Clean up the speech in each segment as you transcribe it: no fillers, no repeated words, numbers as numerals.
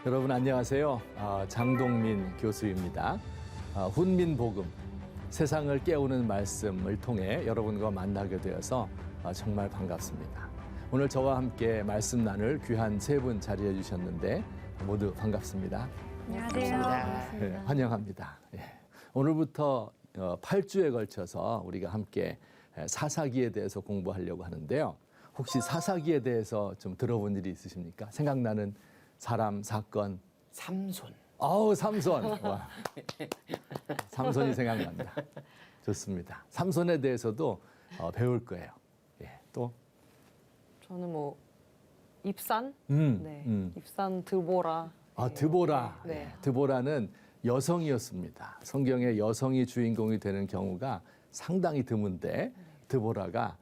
여러분 안녕하세요. 장동민 교수입니다. 훈민복음, 세상을 깨우는 말씀을 통해 여러분과 만나게 되어서 정말 반갑습니다. 오늘 저와 함께 말씀 나눌 귀한 세 분 자리해 주셨는데 모두 반갑습니다. 안녕하세요. 네, 환영합니다. 예. 오늘부터 8주에 걸쳐서 우리가 함께 사사기에 대해서 공부하려고 하는데요. 혹시 사사기에 대해서 좀 들어본 일이 있으십니까? 생각나는 사람, 사건. 삼손. 삼손. 와. 삼손이 생각난다. 좋습니다. 삼손에 대해서도 배울 거예요. 예, 또? 저는 입산? 입산 드보라. 드보라. 네. 예, 드보라는 여성이었습니다. 성경에 여성이 주인공이 되는 경우가 상당히 드문데 드보라가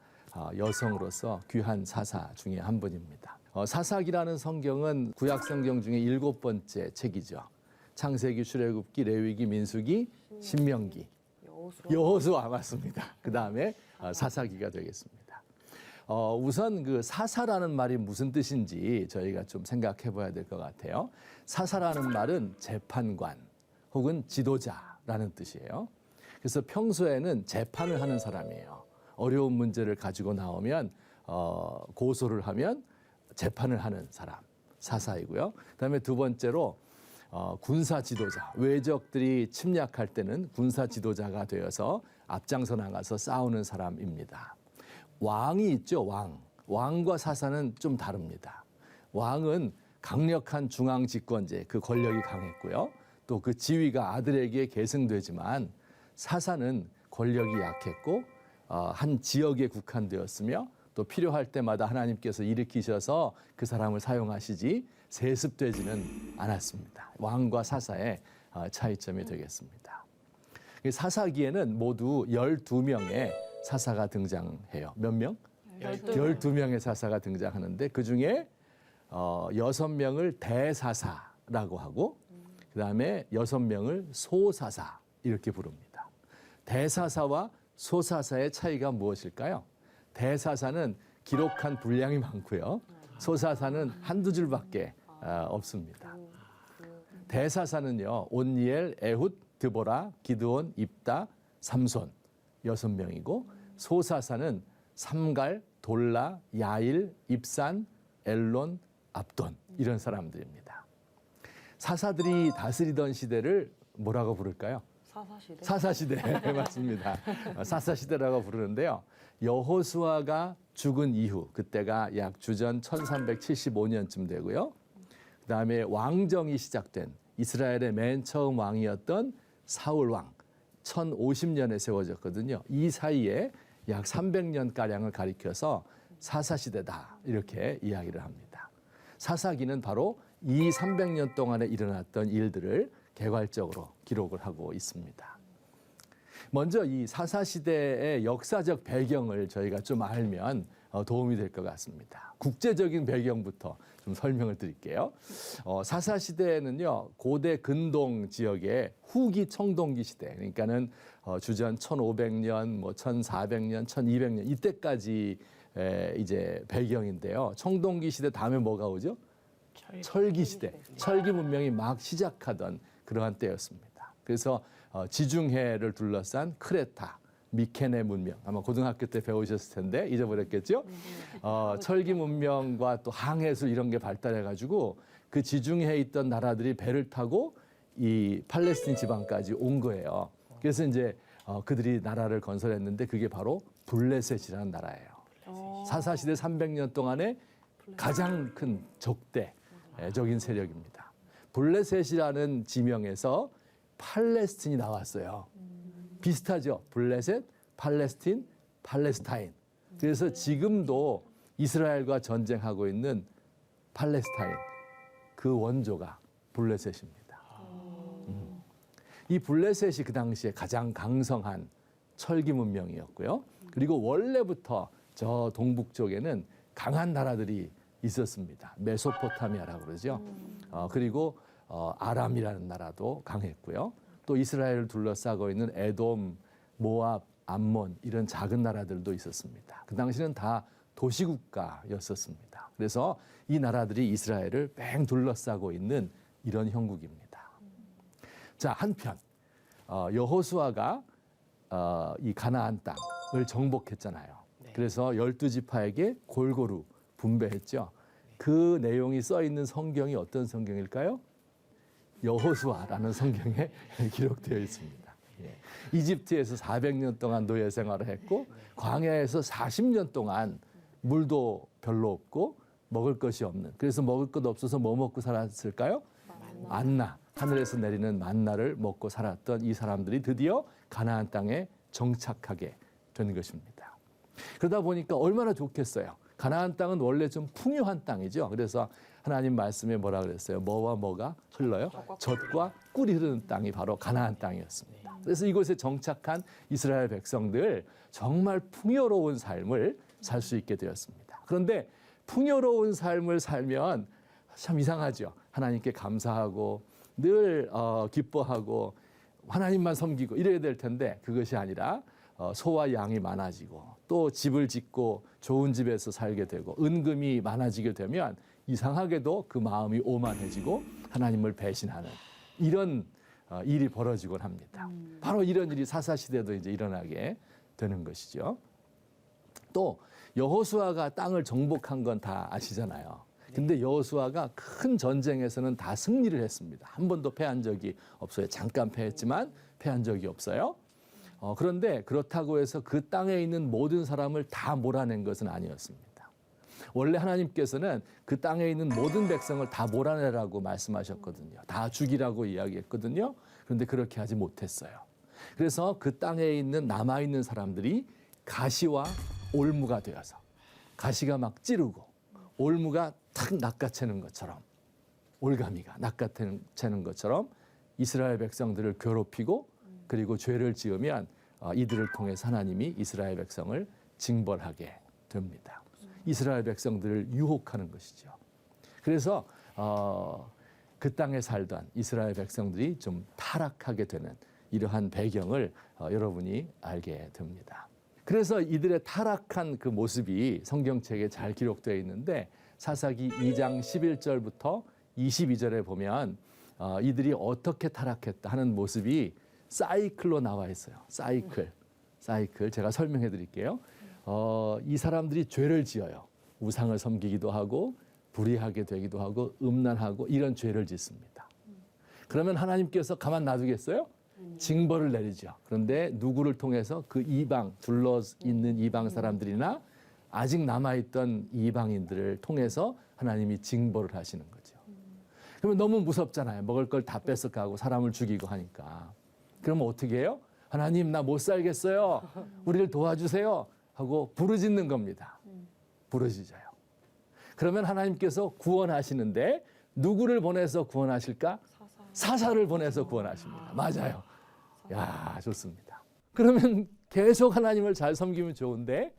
여성으로서 귀한 사사 중에 한 분입니다. 사사기라는 성경은 구약 성경 중에 7번째 책이죠. 창세기, 출애굽기, 레위기, 민수기, 신명기, 여호수아 맞습니다. 그 다음에 사사기가 되겠습니다. 우선 그 사사라는 말이 무슨 뜻인지 저희가 좀 생각해 봐야 될 것 같아요. 사사라는 말은 재판관 혹은 지도자라는 뜻이에요. 그래서 평소에는 재판을 하는 사람이에요. 어려운 문제를 가지고 나오면 고소를 하면 재판을 하는 사람, 사사이고요. 그다음에 두 번째로 군사 지도자, 외적들이 침략할 때는 군사 지도자가 되어서 앞장서 나가서 싸우는 사람입니다. 왕이 있죠, 왕. 왕과 사사는 좀 다릅니다. 왕은 강력한 중앙 집권제, 그 권력이 강했고요. 또 그 지위가 아들에게 계승되지만 사사는 권력이 약했고 한 지역에 국한되었으며 또 필요할 때마다 하나님께서 일으키셔서 그 사람을 사용하시지 세습되지는 않았습니다. 왕과 사사의 차이점이 되겠습니다. 사사기에는 모두 12명의 사사가 등장해요. 몇 명? 12명의 사사가 등장하는데 그중에 6명을 대사사라고 하고 그다음에 6명을 소사사 이렇게 부릅니다. 대사사와 소사사의 차이가 무엇일까요? 대사사는 기록한 분량이 많고요. 소사사는 한두 줄밖에 없습니다. 대사사는요. 온니엘, 에훗, 드보라, 기드온, 입다, 삼손 6명이고 소사사는 삼갈, 돌라, 야일, 입산, 엘론, 압돈 이런 사람들입니다. 사사들이 다스리던 시대를 뭐라고 부를까요? 사사시대. 사사시대 맞습니다. 사사시대라고 부르는데요. 여호수아가 죽은 이후 그때가 약 주전 1375년쯤 되고요. 그다음에 왕정이 시작된 이스라엘의 맨 처음 왕이었던 사울 왕 1050년에 세워졌거든요. 이 사이에 약 300년가량을 가리켜서 사사시대다 이렇게 이야기를 합니다. 사사기는 바로 이 300년 동안에 일어났던 일들을 개괄적으로 기록을 하고 있습니다. 먼저 이 사사시대의 역사적 배경을 저희가 좀 알면 도움이 될 것 같습니다. 국제적인 배경부터 좀 설명을 드릴게요. 사사시대에는요, 고대 근동 지역의 후기 청동기 시대, 그러니까는 주전 1500년, 1400년, 1200년 이때까지 이제 배경인데요. 청동기 시대 다음에 뭐가 오죠? 철기 시대. 철기 문명이 막 시작하던 그러한 때였습니다. 그래서 지중해를 둘러싼 크레타, 미케네 문명 아마 고등학교 때 배우셨을 텐데 잊어버렸겠죠? 철기 문명과 또 항해술 이런 게 발달해가지고 그 지중해에 있던 나라들이 배를 타고 이 팔레스틴 지방까지 온 거예요. 그래서 이제 그들이 나라를 건설했는데 그게 바로 블레셋이라는 나라예요. 사사시대 300년 동안에 가장 큰 적대적인 세력입니다. 블레셋이라는 지명에서 팔레스틴이 나왔어요. 비슷하죠? 블레셋, 팔레스틴, 팔레스타인. 그래서 지금도 이스라엘과 전쟁하고 있는 팔레스타인, 그 원조가 블레셋입니다. 이 블레셋이 그 당시에 가장 강성한 철기 문명이었고요. 그리고 원래부터 저 동북 쪽에는 강한 나라들이 있었습니다. 메소포타미아라고 그러죠. 그리고 아람이라는 나라도 강했고요. 또 이스라엘을 둘러싸고 있는 에돔, 모압, 암몬 이런 작은 나라들도 있었습니다. 그 당시는 다 도시국가였었습니다. 그래서 이 나라들이 이스라엘을 뺑 둘러싸고 있는 이런 형국입니다. 자, 한편 여호수아가 이 가나안 땅을 정복했잖아요. 그래서 12지파에게 골고루 분배했죠. 그 내용이 써 있는 성경이 어떤 성경일까요? 여호수아라는 성경에 기록되어 있습니다. 예. 이집트에서 400년 동안 노예 생활을 했고 광야에서 40년 동안 물도 별로 없고 먹을 것이 없는, 그래서 먹을 것 없어서 뭐 먹고 살았을까요? 만나, 하늘에서 내리는 만나를 먹고 살았던 이 사람들이 드디어 가나안 땅에 정착하게 된 것입니다. 그러다 보니까 얼마나 좋겠어요. 가나안 땅은 원래 좀 풍요한 땅이죠. 그래서 하나님 말씀에 뭐라 그랬어요? 뭐와 뭐가 흘러요? 젖과 꿀이 흐르는 땅이 바로 가나안 땅이었습니다. 그래서 이곳에 정착한 이스라엘 백성들 정말 풍요로운 삶을 살 수 있게 되었습니다. 그런데 풍요로운 삶을 살면 참 이상하죠. 하나님께 감사하고 늘 기뻐하고 하나님만 섬기고 이래야 될 텐데 그것이 아니라 소와 양이 많아지고 또 집을 짓고 좋은 집에서 살게 되고 은금이 많아지게 되면 이상하게도 그 마음이 오만해지고 하나님을 배신하는 이런 일이 벌어지곤 합니다. 바로 이런 일이 사사시대도 이제 일어나게 되는 것이죠. 또 여호수아가 땅을 정복한 건 다 아시잖아요. 근데 여호수아가 큰 전쟁에서는 다 승리를 했습니다. 한 번도 패한 적이 없어요. 잠깐 패했지만 패한 적이 없어요. 그런데 그렇다고 해서 그 땅에 있는 모든 사람을 다 몰아낸 것은 아니었습니다. 원래 하나님께서는 그 땅에 있는 모든 백성을 다 몰아내라고 말씀하셨거든요. 다 죽이라고 이야기했거든요. 그런데 그렇게 하지 못했어요. 그래서 그 땅에 있는 남아있는 사람들이 가시와 올무가 되어서 가시가 막 찌르고 올무가 탁 낚아채는 것처럼 올가미가 낚아채는 것처럼 이스라엘 백성들을 괴롭히고 그리고 죄를 지으면 이들을 통해서 하나님이 이스라엘 백성을 징벌하게 됩니다. 이스라엘 백성들을 유혹하는 것이죠. 그래서 그 땅에 살던 이스라엘 백성들이 좀 타락하게 되는 이러한 배경을 여러분이 알게 됩니다. 그래서 이들의 타락한 그 모습이 성경책에 잘 기록되어 있는데 사사기 2장 11절부터 22절에 보면 이들이 어떻게 타락했다 하는 모습이 사이클로 나와 있어요. 사이클 제가 설명해 드릴게요. 이 사람들이 죄를 지어요. 우상을 섬기기도 하고 불의하게 되기도 하고 음란하고 이런 죄를 짓습니다. 그러면 하나님께서 가만 놔두겠어요? 징벌을 내리죠. 그런데 누구를 통해서 그 이방, 둘러 있는 이방 사람들이나 아직 남아있던 이방인들을 통해서 하나님이 징벌을 하시는 거죠. 그러면 너무 무섭잖아요. 먹을 걸 다 뺏어가고 사람을 죽이고 하니까. 그러면 어떻게 해요? 하나님 나 못 살겠어요. 우리를 도와주세요. 하고 부르짖는 겁니다. 부르짖어요. 그러면 하나님께서 구원하시는데 누구를 보내서 구원하실까? 사사를 보내서 구원하십니다. 맞아요. 야, 좋습니다. 그러면 계속 하나님을 잘 섬기면 좋은데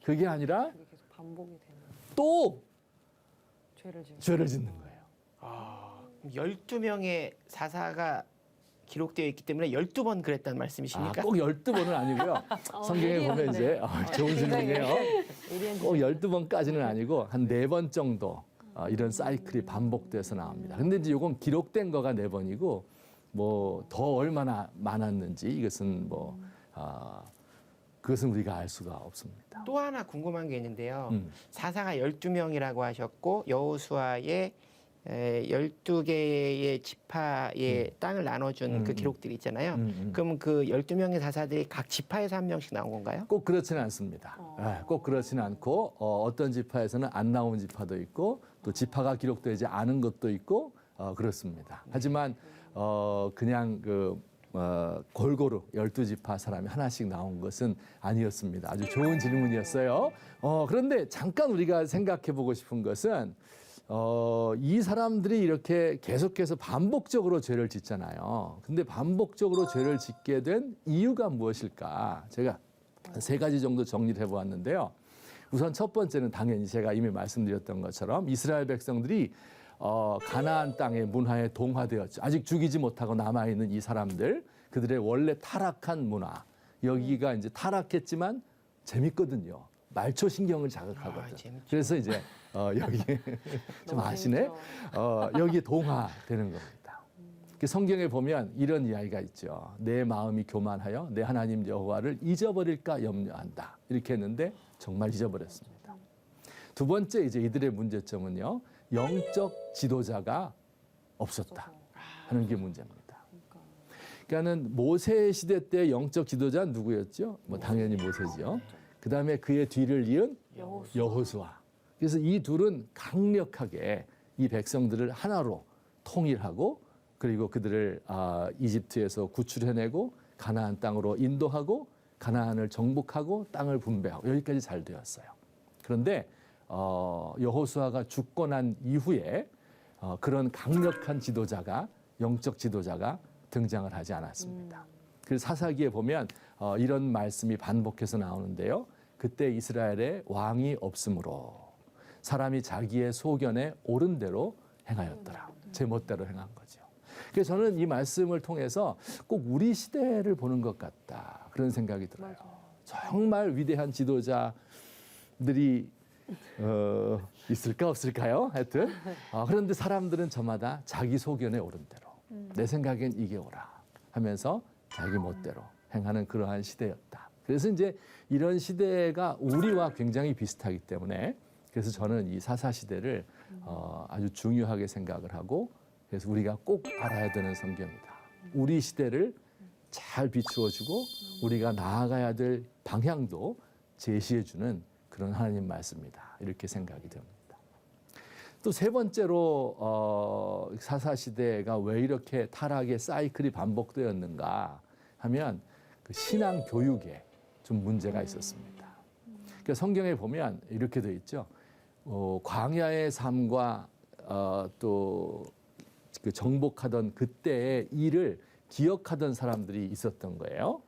그게 아니라 그게 계속 반복이 되는 또 죄를 짓는 거예요. 12명의 사사가 기록되어 있기 때문에 12번 그랬다는 말씀이십니까? 꼭 12번은 아니고요. 성경에 보면 이제 좋은 질문이에요. 꼭 12번까지는 아니고 한 4번 정도 이런 사이클이 반복돼서 나옵니다. 근데 이제 이건 기록된 거가 4번이고 뭐 더 얼마나 많았는지 이것은 그것은 우리가 알 수가 없습니다. 또 하나 궁금한 게 있는데요. 사사가 12명이라고 하셨고 여호수아의 12개의 지파의 땅을 나눠준 그 기록들이 있잖아요. 그럼 그 12명의 사사들이 각 지파에서 한 명씩 나온 건가요? 꼭 그렇지는 않습니다. 꼭 그렇지는 않고 어떤 지파에서는 안 나온 지파도 있고 또 지파가 기록되지 않은 것도 있고 그렇습니다. 하지만 그냥 골고루 12지파 사람이 하나씩 나온 것은 아니었습니다. 아주 좋은 질문이었어요. 그런데 잠깐 우리가 생각해 보고 싶은 것은 이 사람들이 이렇게 계속해서 반복적으로 죄를 짓잖아요. 근데 반복적으로 죄를 짓게 된 이유가 무엇일까? 제가 3가지 정도 정리를 해보았는데요. 우선 첫 번째는 당연히 제가 이미 말씀드렸던 것처럼 이스라엘 백성들이 가나안 땅의 문화에 동화되었죠. 아직 죽이지 못하고 남아있는 이 사람들, 그들의 원래 타락한 문화. 여기가 이제 타락했지만 재밌거든요. 말초 신경을 자극하거든. 재밌죠. 그래서 이제 여기 좀 너무 아시네. 재밌죠. 여기 동화되는 겁니다. 그 성경에 보면 이런 이야기가 있죠. 내 마음이 교만하여 내 하나님 여호와를 잊어버릴까 염려한다. 이렇게 했는데 정말 잊어버렸습니다. 두 번째 이제 이들의 문제점은요. 영적 지도자가 없었다 하는 게 문제입니다. 그러니까는 모세 시대 때 영적 지도자는 누구였죠? 뭐 당연히 모세죠. 그 다음에 그의 뒤를 이은 여호수아. 그래서 이 둘은 강력하게 이 백성들을 하나로 통일하고 그리고 그들을 이집트에서 구출해내고 가나안 땅으로 인도하고 가나안을 정복하고 땅을 분배하고 여기까지 잘 되었어요. 그런데 여호수아가 죽고 난 이후에 그런 강력한 지도자가 영적 지도자가 등장을 하지 않았습니다. 그래서 사사기에 보면 이런 말씀이 반복해서 나오는데요. 그때 이스라엘에 왕이 없으므로 사람이 자기의 소견에 옳은 대로 행하였더라. 제멋대로 행한 거죠. 그래서 저는 이 말씀을 통해서 꼭 우리 시대를 보는 것 같다. 그런 생각이 들어요. 정말 위대한 지도자들이 있을까 없을까요? 하여튼 그런데 사람들은 저마다 자기 소견에 옳은 대로 내 생각엔 이게 옳아 하면서 자기 멋대로 행하는 그러한 시대였다. 그래서 이제 이런 시대가 우리와 굉장히 비슷하기 때문에 그래서 저는 이 사사 시대를 아주 중요하게 생각을 하고 그래서 우리가 꼭 알아야 되는 성경이다. 우리 시대를 잘 비추어주고 우리가 나아가야 될 방향도 제시해주는 그런 하나님 말씀이다. 이렇게 생각이 됩니다. 또 세 번째로 사사 시대가 왜 이렇게 타락의 사이클이 반복되었는가 하면 그 신앙 교육에 좀 문제가 있었습니다. 그러니까 성경에 보면 이렇게 되어 있죠. 광야의 삶과 또 그 정복하던 그때의 일을 기억하던 사람들이 있었던 거예요.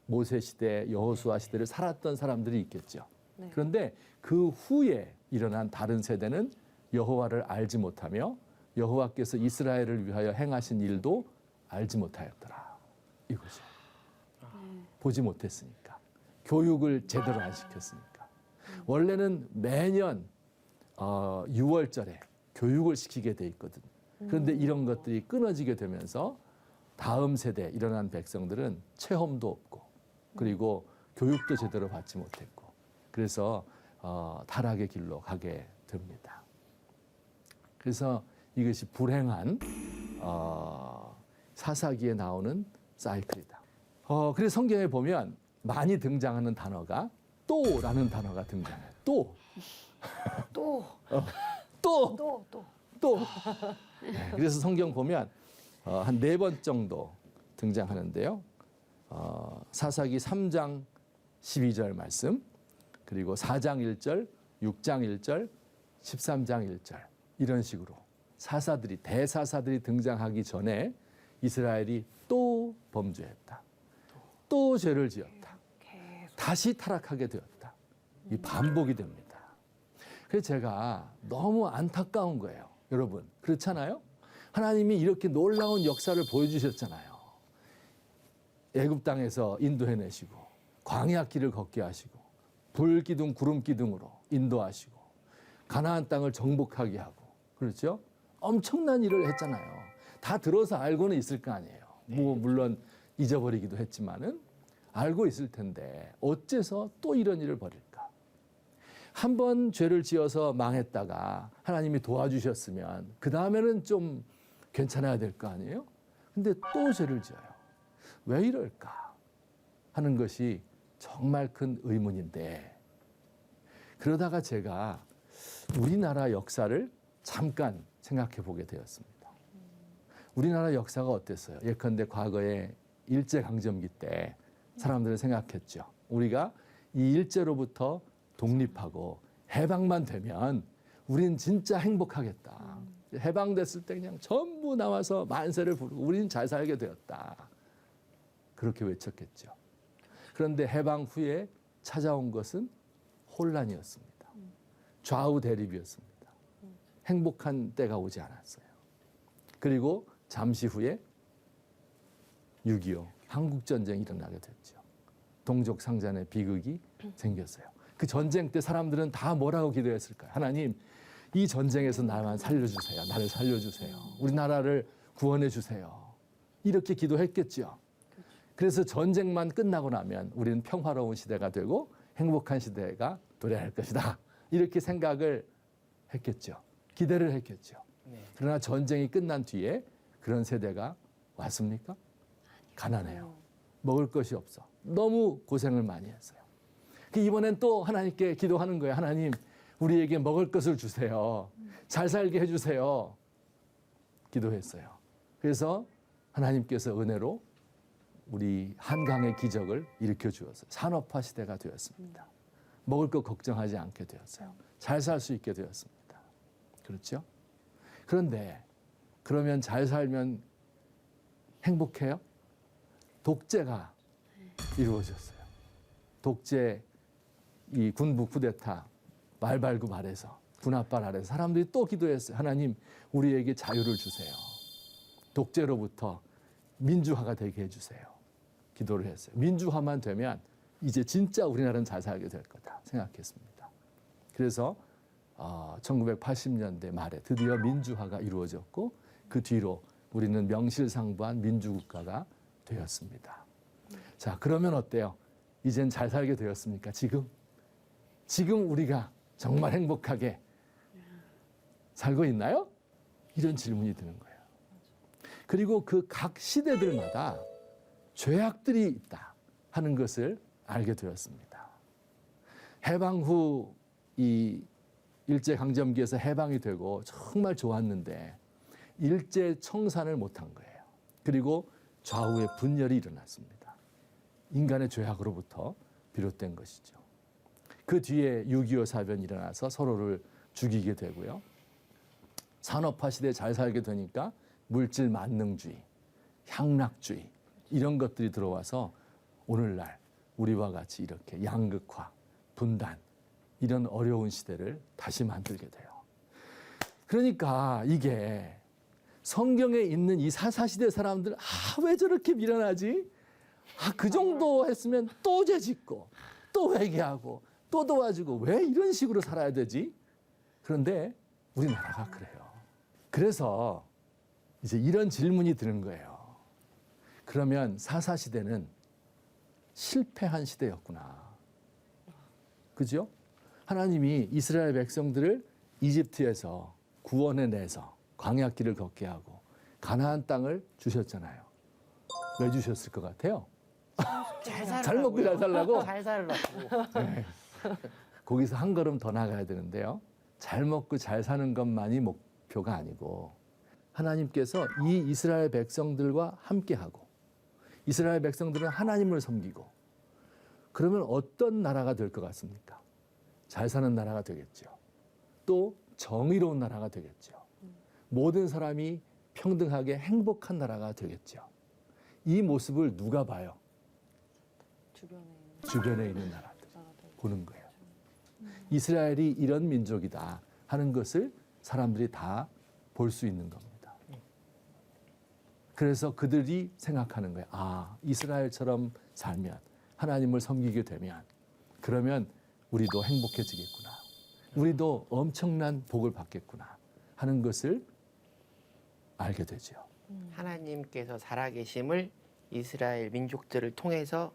모세 시대, 여호수아 시대를 살았던 사람들이 있겠죠. 네. 그런데 그 후에 일어난 다른 세대는 여호와를 알지 못하며 여호와께서 이스라엘을 위하여 행하신 일도 알지 못하였더라. 이거죠. 보지 못했으니까. 교육을 제대로 안 시켰으니까. 원래는 매년 6월절에 교육을 시키게 돼 있거든. 그런데 이런 것들이 끊어지게 되면서 다음 세대 일어난 백성들은 체험도 없고 그리고 교육도 제대로 받지 못했고 그래서 타락의 길로 가게 됩니다. 그래서 이것이 불행한 사사기에 나오는 사이클이다. 그래서 성경에 보면 많이 등장하는 단어가 또라는 단어가 등장해요. 또. 네, 그래서 성경 보면 한 4번 정도 등장하는데요. 사사기 3장 12절 말씀, 그리고 4장 1절, 6장 1절, 13장 1절 이런 식으로 대사사들이 등장하기 전에 이스라엘이 또 범죄했다. 또 죄를 지었다. 다시 타락하게 되었다. 이 반복이 됩니다. 그래서 제가 너무 안타까운 거예요. 여러분, 그렇잖아요? 하나님이 이렇게 놀라운 역사를 보여주셨잖아요. 애굽 땅에서 인도해내시고 광야 길을 걷게 하시고 불기둥 구름기둥으로 인도하시고 가나안 땅을 정복하게 하고 그렇죠? 엄청난 일을 했잖아요. 다 들어서 알고는 있을 거 아니에요. 뭐 물론 잊어버리기도 했지만은 알고 있을 텐데 어째서 또 이런 일을 벌일까? 한 번 죄를 지어서 망했다가 하나님이 도와주셨으면 그 다음에는 좀 괜찮아야 될 거 아니에요? 근데 또 죄를 지어요. 왜 이럴까 하는 것이 정말 큰 의문인데 그러다가 제가 우리나라 역사를 잠깐 생각해 보게 되었습니다. 우리나라 역사가 어땠어요? 예컨대 과거에 일제강점기 때 사람들은 생각했죠. 우리가 이 일제로부터 독립하고 해방만 되면 우린 진짜 행복하겠다. 해방됐을 때 그냥 전부 나와서 만세를 부르고 우리는 잘 살게 되었다. 그렇게 외쳤겠죠. 그런데 해방 후에 찾아온 것은 혼란이었습니다. 좌우 대립이었습니다. 행복한 때가 오지 않았어요. 그리고 잠시 후에 6.25 한국전쟁이 일어나게 됐죠. 동족상잔의 비극이 생겼어요. 그 전쟁 때 사람들은 다 뭐라고 기도했을까요? 하나님, 이 전쟁에서 나만 살려주세요. 나를 살려주세요. 우리나라를 구원해 주세요. 이렇게 기도했겠죠. 그래서 전쟁만 끝나고 나면 우리는 평화로운 시대가 되고 행복한 시대가 도래할 것이다. 이렇게 생각을 했겠죠. 기대를 했겠죠. 그러나 전쟁이 끝난 뒤에 그런 세대가 왔습니까? 가난해요. 먹을 것이 없어. 너무 고생을 많이 했어요. 이번엔 또 하나님께 기도하는 거예요. 하나님, 우리에게 먹을 것을 주세요. 잘 살게 해주세요. 기도했어요. 그래서 하나님께서 은혜로 우리 한강의 기적을 일으켜 주었어요. 산업화 시대가 되었습니다. 먹을 것 걱정하지 않게 되었어요. 잘 살 수 있게 되었습니다. 그렇죠? 그런데 그러면 잘 살면 행복해요? 독재가 이루어졌어요. 독재, 이 군부 쿠데타 말발굽 아래서, 군합발 아래서 사람들이 또 기도했어요. 하나님, 우리에게 자유를 주세요. 독재로부터 민주화가 되게 해주세요. 기도를 했어요. 민주화만 되면 이제 진짜 우리나라는 잘 살게 될 거다 생각했습니다. 그래서 1980년대 말에 드디어 민주화가 이루어졌고 그 뒤로 우리는 명실상부한 민주국가가 되었습니다. 자, 그러면 어때요? 이젠 잘 살게 되었습니까? 지금 우리가 정말 행복하게 살고 있나요? 이런 질문이 드는 거예요. 그리고 그 각 시대들마다 죄악들이 있다 하는 것을 알게 되었습니다. 해방 후 이 일제강점기에서 해방이 되고 정말 좋았는데 일제 청산을 못한 거예요. 그리고 좌우의 분열이 일어났습니다. 인간의 죄악으로부터 비롯된 것이죠. 그 뒤에 6.25 사변이 일어나서 서로를 죽이게 되고요. 산업화 시대에 잘 살게 되니까 물질 만능주의, 향락주의 이런 것들이 들어와서 오늘날 우리와 같이 이렇게 양극화, 분단 이런 어려운 시대를 다시 만들게 돼요. 그러니까 이게 성경에 있는 이 사사시대 사람들 왜 저렇게 미련하지? 그 정도 했으면 또 죄짓고 또 회개하고 또 도와주고 왜 이런 식으로 살아야 되지? 그런데 우리나라가 그래요. 그래서 이제 이런 질문이 드는 거예요. 그러면 사사시대는 실패한 시대였구나. 그죠? 하나님이 이스라엘 백성들을 이집트에서 구원해내서 광야길을 걷게 하고 가나안 땅을 주셨잖아요. 왜 주셨을 것 같아요? 잘 먹고 잘 살라고? 잘 살라고. 네. 거기서 한 걸음 더 나가야 되는데요. 잘 먹고 잘 사는 것만이 목표가 아니고 하나님께서 이 이스라엘 백성들과 함께하고 이스라엘 백성들은 하나님을 섬기고 그러면 어떤 나라가 될 것 같습니까? 잘 사는 나라가 되겠죠. 또 정의로운 나라가 되겠죠. 모든 사람이 평등하게 행복한 나라가 되겠죠. 이 모습을 누가 봐요? 주변에 있는 나라들 보는 거예요. 이스라엘이 이런 민족이다 하는 것을 사람들이 다 볼 수 있는 겁니다. 그래서 그들이 생각하는 거예요. 이스라엘처럼 살면 하나님을 섬기게 되면 그러면 우리도 행복해지겠구나. 우리도 엄청난 복을 받겠구나 하는 것을 알게 되죠. 하나님께서 살아계심을 이스라엘 민족들을 통해서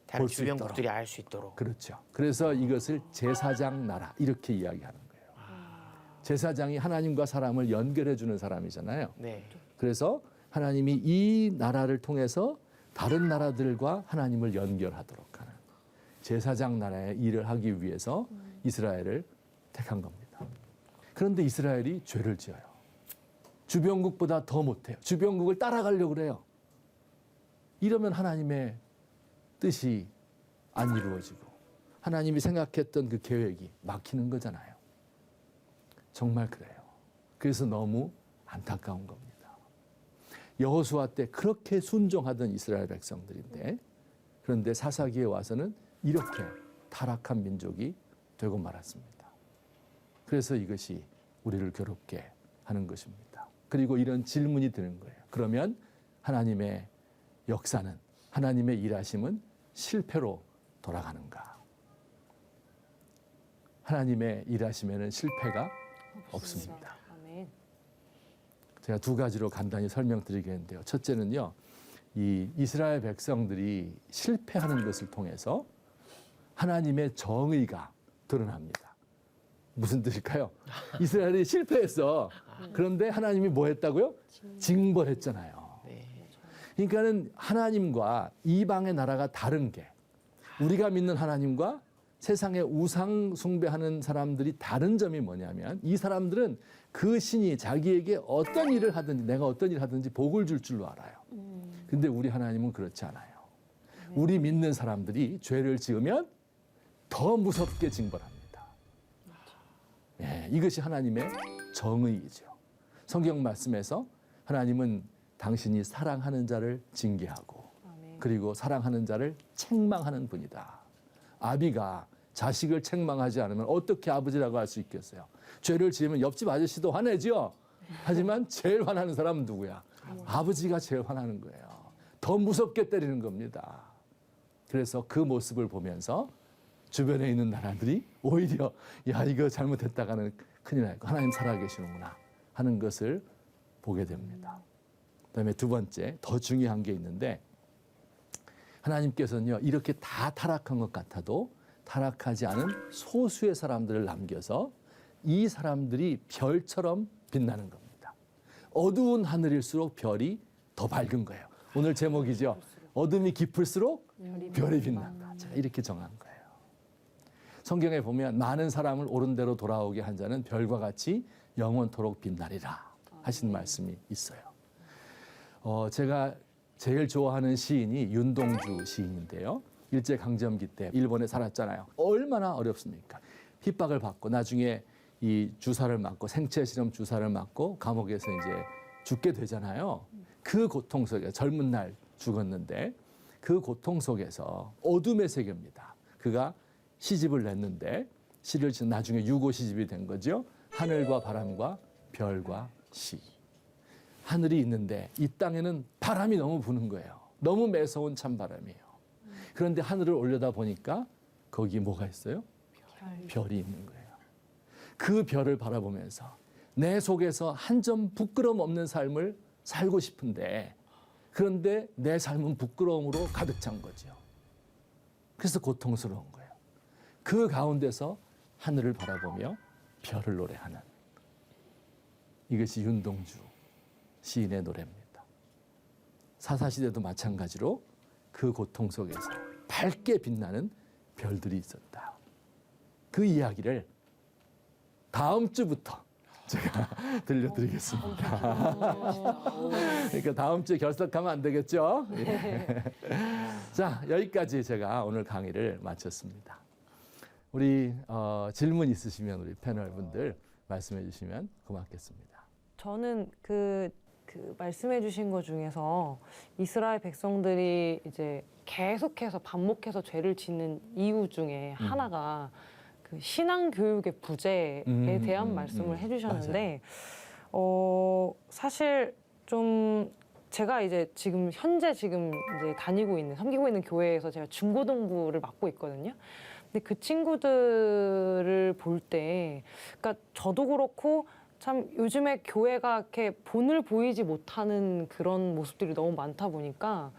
다른 볼수 주변국들이 알 수 있도록. 그렇죠. 그래서 이것을 제사장 나라 이렇게 이야기하는 거예요. 제사장이 하나님과 사람을 연결해 주는 사람이잖아요. 네. 그래서 하나님이 이 나라를 통해서 다른 나라들과 하나님을 연결하도록 하는 제사장 나라의 일을 하기 위해서 이스라엘을 택한 겁니다. 그런데 이스라엘이 죄를 지어요. 주변국보다 더 못해요. 주변국을 따라가려고 그래요. 이러면 하나님의 뜻이 안 이루어지고 하나님이 생각했던 그 계획이 막히는 거잖아요. 정말 그래요. 그래서 너무 안타까운 겁니다. 여호수아 때 그렇게 순종하던 이스라엘 백성들인데 그런데 사사기에 와서는 이렇게 타락한 민족이 되고 말았습니다. 그래서 이것이 우리를 괴롭게 하는 것입니다. 그리고 이런 질문이 드는 거예요. 그러면 하나님의 역사는 하나님의 일하심은 실패로 돌아가는가? 하나님의 일하심에는 실패가 없습니다. 아멘. 제가 두 가지로 간단히 설명드리겠는데요. 첫째는요, 이 이스라엘 백성들이 실패하는 것을 통해서 하나님의 정의가 드러납니다. 무슨 뜻일까요? 이스라엘이 실패했어. 그런데 하나님이 뭐 했다고요? 징벌했잖아요. 그러니까는 하나님과 이방의 나라가 다른 게, 우리가 믿는 하나님과 세상의 우상 숭배하는 사람들이 다른 점이 뭐냐면, 이 사람들은 그 신이 자기에게 어떤 일을 하든지, 내가 어떤 일을 하든지 복을 줄 줄로 알아요. 근데 우리 하나님은 그렇지 않아요. 우리 믿는 사람들이 죄를 지으면 더 무섭게 징벌합니다. 네, 이것이 하나님의 정의이죠. 성경 말씀에서 하나님은 당신이 사랑하는 자를 징계하고 그리고 사랑하는 자를 책망하는 분이다. 아비가 자식을 책망하지 않으면 어떻게 아버지라고 할 수 있겠어요? 죄를 지으면 옆집 아저씨도 화내죠. 하지만 제일 화나는 사람은 누구야? 아버지가 제일 화나는 거예요. 더 무섭게 때리는 겁니다. 그래서 그 모습을 보면서 주변에 있는 나라들이 오히려 야, 이거 잘못했다가는 큰일 나고 하나님 살아계시는구나 하는 것을 보게 됩니다. 그다음에 두 번째, 더 중요한 게 있는데, 하나님께서는요, 이렇게 다 타락한 것 같아도 타락하지 않은 소수의 사람들을 남겨서 이 사람들이 별처럼 빛나는 겁니다. 어두운 하늘일수록 별이 더 밝은 거예요. 오늘 제목이죠. 어둠이 깊을수록 별이 빛난다. 제가 이렇게 정한 거예요. 성경에 보면 많은 사람을 옳은 대로 돌아오게 한 자는 별과 같이 영원토록 빛나리라 하신 말씀이 있어요. 제가 제일 좋아하는 시인이 윤동주 시인인데요. 일제강점기 때 일본에 살았잖아요. 얼마나 어렵습니까? 핍박을 받고 나중에 이 주사를 맞고 생체 실험 주사를 맞고 감옥에서 이제 죽게 되잖아요. 그 고통 속에 젊은 날 죽었는데 그 고통 속에서 어둠의 세계입니다. 그가 시집을 냈는데 시를 지은 나중에 유고 시집이 된 거죠. 하늘과 바람과 별과 시. 하늘이 있는데 이 땅에는 바람이 너무 부는 거예요. 너무 매서운 찬바람이에요. 그런데 하늘을 올려다 보니까 거기 뭐가 있어요? 별이 있는 거예요. 그 별을 바라보면서 내 속에서 한 점 부끄러움 없는 삶을 살고 싶은데, 그런데 내 삶은 부끄러움으로 가득 찬 거죠. 그래서 고통스러운 거예요. 그 가운데서 하늘을 바라보며 별을 노래하는, 이것이 윤동주 시인의 노래입니다. 사사시대도 마찬가지로 그 고통 속에서 밝게 빛나는 별들이 있었다. 그 이야기를 다음 주부터 제가 들려드리겠습니다. 그러니까 다음 주에 결석하면 안 되겠죠? 예. 자, 여기까지 제가 오늘 강의를 마쳤습니다. 우리 질문 있으시면 우리 패널 분들 말씀해 주시면 고맙겠습니다. 저는 그 말씀해 주신 것 중에서 이스라엘 백성들이 이제 계속해서 반복해서 죄를 짓는 이유 중에 하나가 그 신앙 교육의 부재에 대한 말씀을 해주셨는데, 사실 좀 제가 이제 현재 지금 이제 섬기고 있는 교회에서 제가 중고등부를 맡고 있거든요. 근데 그 친구들을 볼 때, 그러니까 저도 그렇고 참 요즘에 교회가 이렇게 본을 보이지 못하는 그런 모습들이 너무 많다 보니까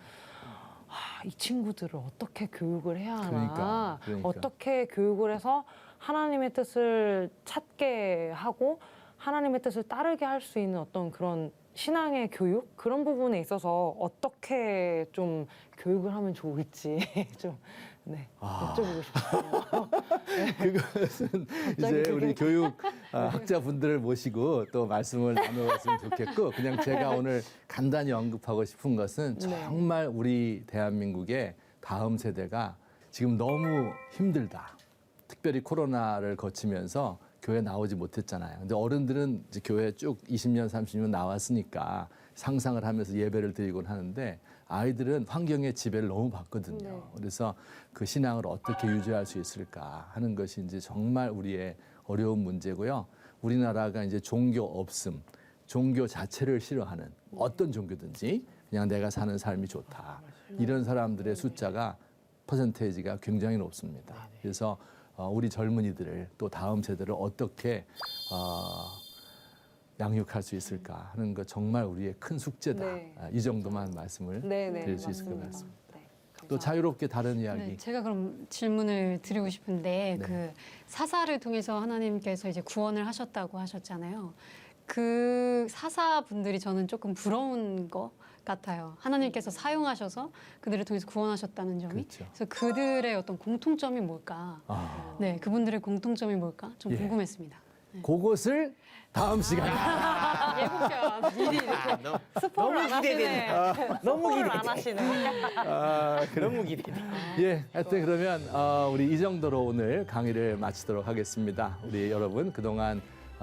이 친구들을 어떻게 교육을 해야 하나, 그러니까. 어떻게 교육을 해서 하나님의 뜻을 찾게 하고 하나님의 뜻을 따르게 할 수 있는 어떤 그런 신앙의 교육, 그런 부분에 있어서 어떻게 좀 교육을 하면 좋을지 좀 여쭤보고 싶어요. 그것은 이제 우리 교육 학자분들을 모시고 또 말씀을 나누었으면 좋겠고, 그냥 제가 오늘 간단히 언급하고 싶은 것은 정말 우리 대한민국의 다음 세대가 지금 너무 힘들다. 특별히 코로나를 거치면서 교회 나오지 못했잖아요. 근데 어른들은 이제 교회 쭉 20년, 30년 나왔으니까 상상을 하면서 예배를 드리곤 하는데, 아이들은 환경의 지배를 너무 받거든요. 그래서 그 신앙을 어떻게 유지할 수 있을까 하는 것이 이제 정말 우리의 어려운 문제고요. 우리나라가 이제 종교 없음, 종교 자체를 싫어하는, 어떤 종교든지 그냥 내가 사는 삶이 좋다, 이런 사람들의 숫자가 퍼센테이지가 굉장히 높습니다. 그래서 우리 젊은이들을 또 다음 세대를 어떻게 양육할 수 있을까 하는 거 정말 우리의 큰 숙제다. 네. 이 정도만 말씀을 네, 네, 드릴 수 있을 것 맞습니다. 같습니다. 네, 또 감사합니다. 자유롭게 다른 이야기. 네, 제가 그럼 질문을 드리고 싶은데 네. 그 사사를 통해서 하나님께서 이제 구원을 하셨다고 하셨잖아요. 그 사사분들이 저는 조금 부러운 것 같아요. 하나님께서 사용하셔서 그들을 통해서 구원하셨다는 점이. 그렇죠. 그래서 그들의 어떤 공통점이 뭘까? 네, 그분들의 공통점이 뭘까? 좀 예. 궁금했습니다. 그것을 다음 시간에 예고편 미리 이렇게 스포를 안 기대되네. 하시네. 너무 스포를 기대돼. 안 하시네. 너무 기대돼. 예, 하여튼 그러면 우리 이 정도로 오늘 강의를 마치도록 하겠습니다. 우리 여러분 그동안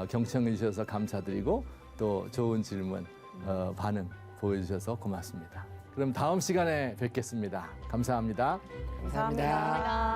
경청해 주셔서 감사드리고 또 좋은 질문, 반응 보여주셔서 고맙습니다. 그럼 다음 시간에 뵙겠습니다. 감사합니다. 감사합니다.